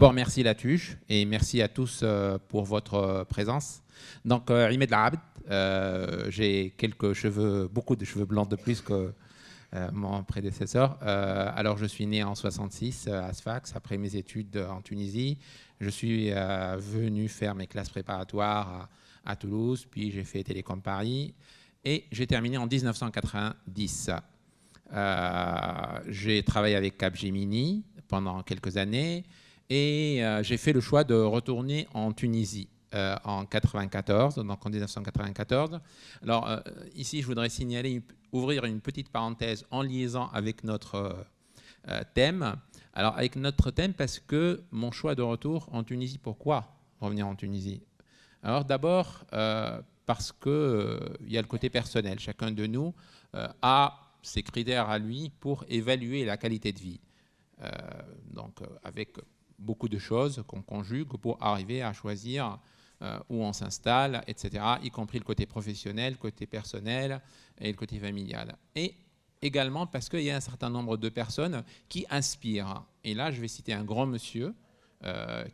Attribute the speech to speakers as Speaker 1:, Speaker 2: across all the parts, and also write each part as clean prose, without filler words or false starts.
Speaker 1: D'abord, merci Latouche et merci à tous pour votre présence. Donc, Imed Labd, j'ai quelques cheveux, beaucoup de cheveux blancs de plus que mon prédécesseur. Alors, je suis né en 66 à Sfax, après mes études en Tunisie. Je suis venu faire mes classes préparatoires à Toulouse, puis j'ai fait Télécom Paris et j'ai terminé en 1990. J'ai travaillé avec Capgemini pendant quelques années et j'ai fait le choix de retourner en Tunisie en 94, donc en 1994. Alors ici, je voudrais signaler, ouvrir une petite parenthèse en liaison avec notre thème. Alors avec notre thème parce que mon choix de retour en Tunisie, pourquoi revenir en Tunisie? Alors d'abord parce qu'il y a le côté personnel. Chacun de nous a ses critères à lui pour évaluer la qualité de vie. Donc avec beaucoup de choses qu'on conjugue pour arriver à choisir où on s'installe, etc., y compris le côté professionnel, le côté personnel et le côté familial. Et également parce qu'il y a un certain nombre de personnes qui inspirent. Et là, je vais citer un grand monsieur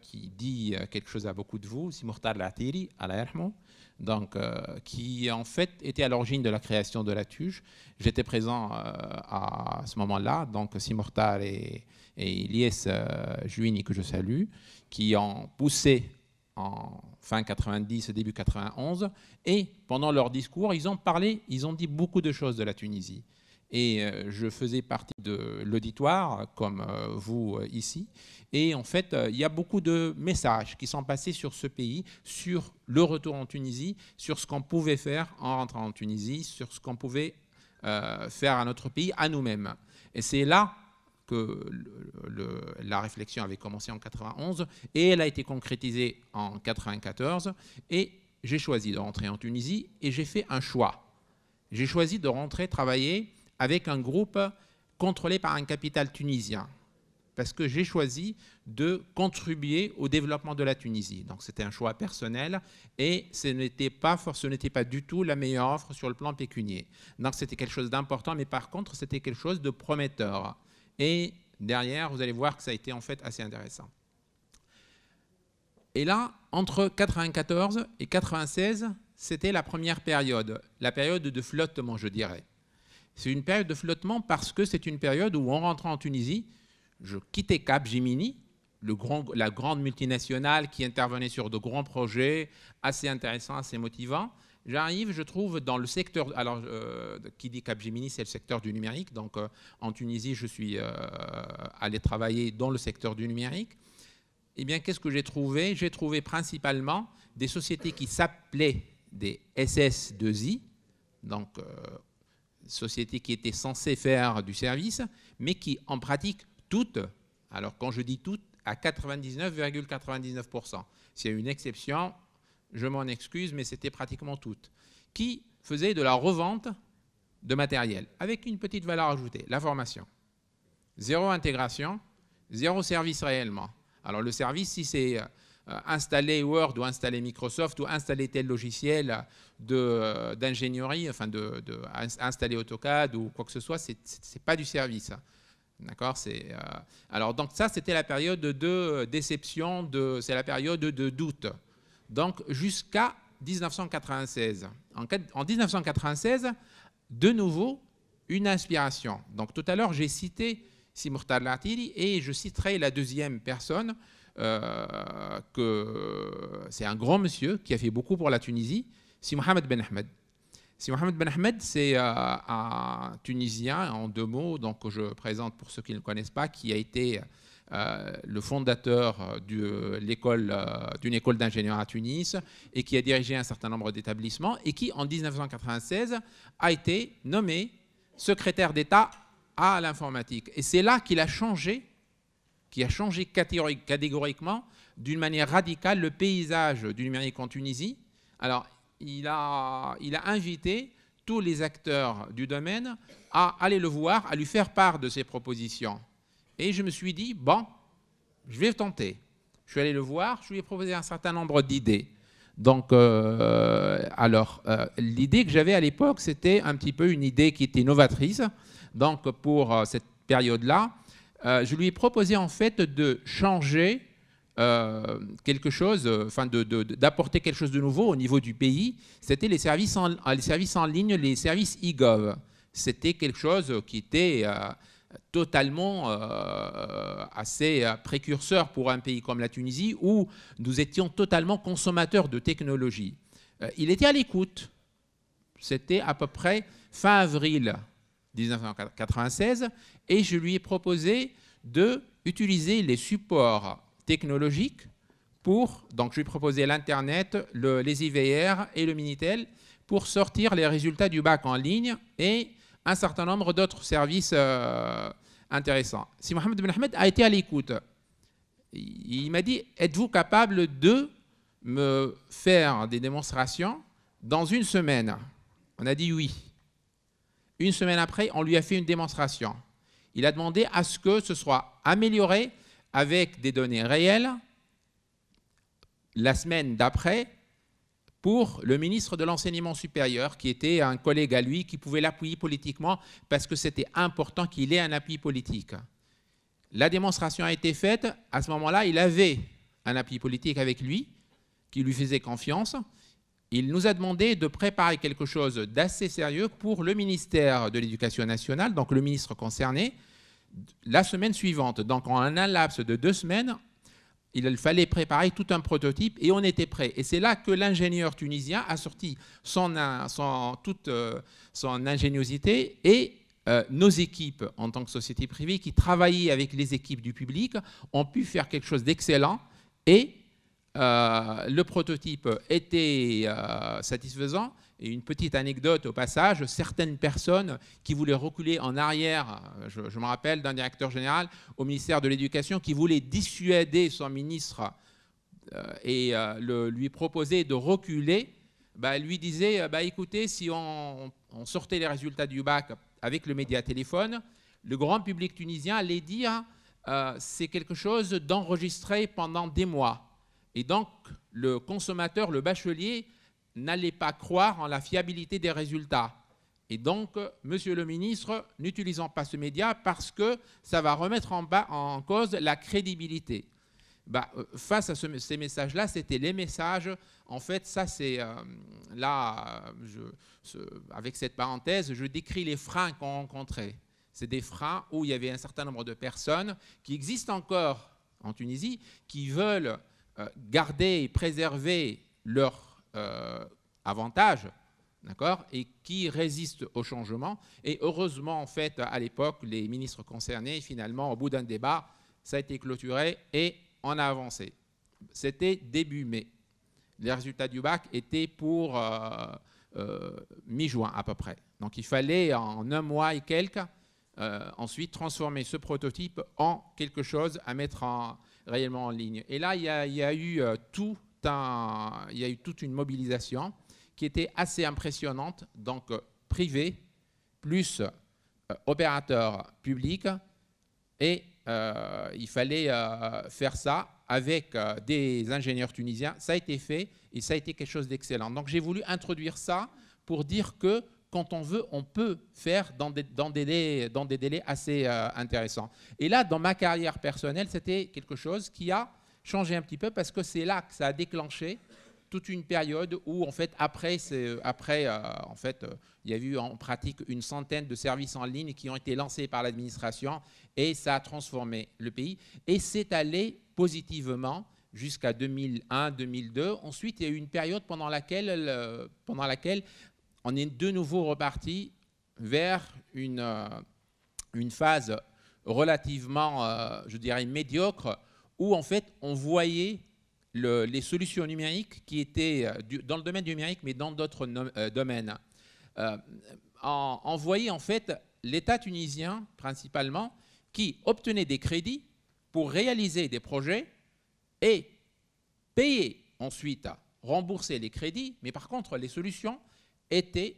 Speaker 1: qui dit quelque chose à beaucoup de vous, Si Mortar Latiri, Allah yarhamou, donc qui en fait était à l'origine de la création de la TUJ. J'étais présent à ce moment-là, donc Si Mortar et Ilyes Juini, que je salue, qui ont poussé en fin 90, début 91, et pendant leur discours, ils ont dit beaucoup de choses de la Tunisie. Et je faisais partie de l'auditoire, comme vous ici. Et en fait, il y a beaucoup de messages qui sont passés sur ce pays, sur le retour en Tunisie, sur ce qu'on pouvait faire en rentrant en Tunisie, sur ce qu'on pouvait faire à notre pays, à nous-mêmes. Et c'est là que la réflexion avait commencé en 91 et elle a été concrétisée en 94. Et j'ai choisi de rentrer en Tunisie et j'ai fait un choix. J'ai choisi de rentrer travailler avec un groupe contrôlé par un capital tunisien, parce que j'ai choisi de contribuer au développement de la Tunisie. Donc c'était un choix personnel et ce n'était pas du tout la meilleure offre sur le plan pécunier. Donc c'était quelque chose d'important, mais par contre c'était quelque chose de prometteur. Et derrière, vous allez voir que ça a été en fait assez intéressant. Et là, entre 94 et 96, c'était la première période, la période de flottement, je dirais. C'est une période de flottement parce que c'est une période où, en rentrant en Tunisie, je quittais Capgemini, la grande multinationale qui intervenait sur de grands projets assez intéressants, assez motivants. J'arrive, je trouve, dans le secteur... Alors, qui dit Capgemini, c'est le secteur du numérique. Donc, en Tunisie, je suis allé travailler dans le secteur du numérique. Eh bien, qu'est-ce que j'ai trouvé? J'ai trouvé principalement des sociétés qui s'appelaient des SS2I, donc sociétés qui étaient censées faire du service, mais qui, en pratique, toutes, alors quand je dis toutes, à 99,99%. S'il y a une exception, je m'en excuse, mais c'était pratiquement toutes, qui faisaient de la revente de matériel, avec une petite valeur ajoutée, la formation. Zéro intégration, zéro service réellement. Alors le service, si c'est installer Word ou installer Microsoft ou installer tel logiciel d'ingénierie, enfin installer AutoCAD ou quoi que ce soit, c'est pas du service. D'accord, alors donc ça, c'était la période de déception, c'est la période de doute. Donc jusqu'à 1996. En 1996, de nouveau, une inspiration. Donc tout à l'heure, j'ai cité Si Mortar Latiri et je citerai la deuxième personne, que c'est un grand monsieur qui a fait beaucoup pour la Tunisie, Si Mohamed Ben Ahmed. Si Mohamed Ben Ahmed, c'est un Tunisien, en deux mots, donc que je présente pour ceux qui ne le connaissent pas, qui a été le fondateur d'une école d'ingénieurs à Tunis et qui a dirigé un certain nombre d'établissements et qui, en 1996, a été nommé secrétaire d'État à l'informatique. Et c'est là qu'il a changé catégoriquement, d'une manière radicale, le paysage du numérique en Tunisie. Alors, il a invité tous les acteurs du domaine à aller le voir, à lui faire part de ses propositions. Et je me suis dit, bon, je vais tenter. Je suis allé le voir, je lui ai proposé un certain nombre d'idées. Donc, l'idée que j'avais à l'époque, c'était un petit peu une idée qui était novatrice. Donc, pour cette période-là, je lui ai proposé en fait de changer quelque chose, enfin d'apporter quelque chose de nouveau au niveau du pays, c'était les services en ligne, les services e-gov. C'était quelque chose qui était totalement assez précurseur pour un pays comme la Tunisie, où nous étions totalement consommateurs de technologie. Il était à l'écoute. C'était à peu près fin avril 1996, et je lui ai proposé d'utiliser les supports technologiques pour, donc je lui ai proposé l'Internet, les IVR et le Minitel pour sortir les résultats du bac en ligne et un certain nombre d'autres services intéressants. Si Mohamed Ben Ahmed a été à l'écoute, il m'a dit, êtes-vous capable de me faire des démonstrations dans une semaine? On a dit oui. Une semaine après, on lui a fait une démonstration. Il a demandé à ce que ce soit amélioré avec des données réelles la semaine d'après pour le ministre de l'Enseignement supérieur, qui était un collègue à lui, qui pouvait l'appuyer politiquement parce que c'était important qu'il ait un appui politique. La démonstration a été faite. À ce moment-là, il avait un appui politique avec lui, qui lui faisait confiance. Il nous a demandé de préparer quelque chose d'assez sérieux pour le ministère de l'Éducation nationale, donc le ministre concerné, la semaine suivante. Donc en un laps de 2 semaines, il fallait préparer tout un prototype et on était prêt. Et c'est là que l'ingénieur tunisien a sorti toute son ingéniosité et nos équipes en tant que société privée qui travaillaient avec les équipes du public ont pu faire quelque chose d'excellent et le prototype était satisfaisant. Et une petite anecdote au passage, certaines personnes qui voulaient reculer en arrière, je me rappelle d'un directeur général au ministère de l'Éducation qui voulait dissuader son ministre et lui proposer de reculer, lui disait, écoutez, si on sortait les résultats du bac avec le médiatéléphone, le grand public tunisien allait dire c'est quelque chose d'enregistré pendant des mois. Et donc, le consommateur, le bachelier, n'allait pas croire en la fiabilité des résultats. Et donc, monsieur le ministre, n'utilisons pas ce média parce que ça va remettre en cause la crédibilité. Face à ces messages-là, c'était les messages. En fait, ça, c'est avec cette parenthèse, je décris les freins qu'on rencontrait. C'est des freins où il y avait un certain nombre de personnes qui existent encore en Tunisie, qui veulent garder et préserver leur avantages, d'accord, et qui résistent au changement. Et heureusement, en fait, à l'époque, les ministres concernés, finalement, au bout d'un débat, ça a été clôturé et on a avancé. C'était début mai. Les résultats du bac étaient pour mi-juin à peu près. Donc il fallait en un mois et quelques ensuite transformer ce prototype en quelque chose à mettre réellement en ligne. Et là, il y a eu toute une mobilisation qui était assez impressionnante, donc privé plus opérateur public, et il fallait faire ça avec des ingénieurs tunisiens. Ça a été fait et ça a été quelque chose d'excellent. Donc j'ai voulu introduire ça pour dire que quand on veut, on peut faire dans des délais assez intéressants. Et là, dans ma carrière personnelle, c'était quelque chose qui a changé un petit peu parce que c'est là que ça a déclenché toute une période où, en fait, il y a eu en pratique une centaine de services en ligne qui ont été lancés par l'administration et ça a transformé le pays. Et c'est allé positivement jusqu'à 2001-2002. Ensuite, il y a eu une période pendant laquelle on est de nouveau reparti vers une phase relativement, je dirais, médiocre, où en fait on voyait les solutions numériques qui étaient dans le domaine du numérique, mais dans d'autres domaines. On voyait en fait l'État tunisien principalement qui obtenait des crédits pour réaliser des projets et payer ensuite, rembourser les crédits, mais par contre les solutions étaient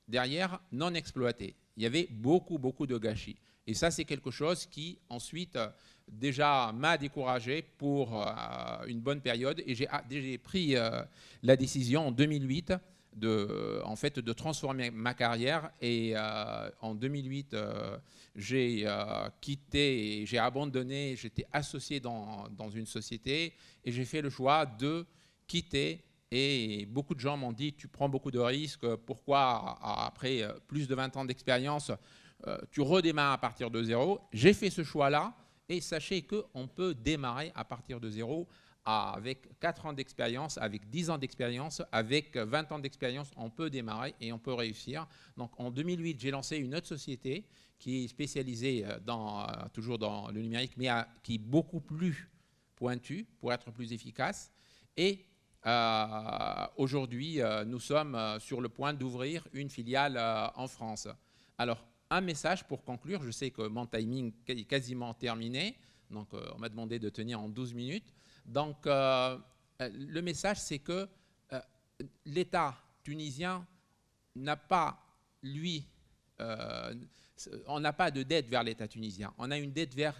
Speaker 1: derrière non exploitées. Il y avait beaucoup de gâchis. Et ça, c'est quelque chose qui, ensuite, déjà m'a découragé pour une bonne période. Et j'ai pris la décision en 2008 en fait, de transformer ma carrière. Et en 2008, j'ai quitté, j'ai abandonné, j'étais associé dans une société et j'ai fait le choix de quitter. Et beaucoup de gens m'ont dit, tu prends beaucoup de risques, pourquoi après plus de 20 ans d'expérience, tu redémarres à partir de zéro? J'ai fait ce choix-là et sachez qu'on peut démarrer à partir de zéro. Avec 4 ans d'expérience, avec 10 ans d'expérience, avec 20 ans d'expérience, on peut démarrer et on peut réussir. Donc en 2008, j'ai lancé une autre société qui est spécialisée toujours dans le numérique, mais qui est beaucoup plus pointue pour être plus efficace. Et aujourd'hui, nous sommes sur le point d'ouvrir une filiale en France. Alors, un message pour conclure. Je sais que mon timing est quasiment terminé. Donc, on m'a demandé de tenir en 12 minutes. Donc, le message, c'est que l'État tunisien n'a pas, on n'a pas de dette vers l'État tunisien. On a une dette vers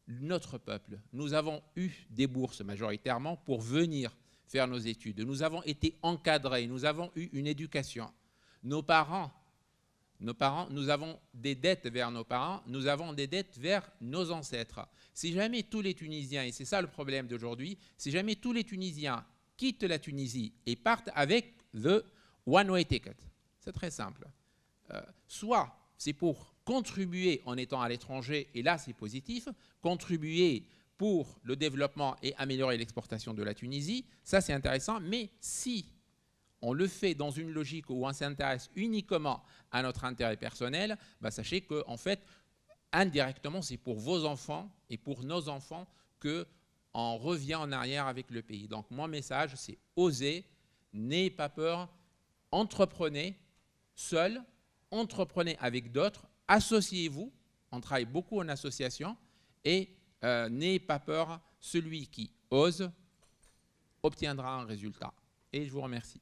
Speaker 1: notre peuple. Nous avons eu des bourses majoritairement pour venir faire nos études. Nous avons été encadrés, nous avons eu une éducation. Nos parents, nous avons des dettes vers nos parents, nous avons des dettes vers nos ancêtres. Si jamais tous les Tunisiens, et c'est ça le problème d'aujourd'hui, si jamais tous les Tunisiens quittent la Tunisie et partent avec the one-way ticket, c'est très simple. Soit c'est pour contribuer en étant à l'étranger, et là c'est positif, contribuer pour le développement et améliorer l'exportation de la Tunisie, ça c'est intéressant, mais si on le fait dans une logique où on s'intéresse uniquement à notre intérêt personnel, bah sachez qu'en fait, indirectement, c'est pour vos enfants et pour nos enfants qu'on revient en arrière avec le pays. Donc mon message, c'est osez, n'ayez pas peur, entreprenez seul, entreprenez avec d'autres, associez-vous, on travaille beaucoup en association, et n'ayez pas peur, celui qui ose obtiendra un résultat. Et je vous remercie.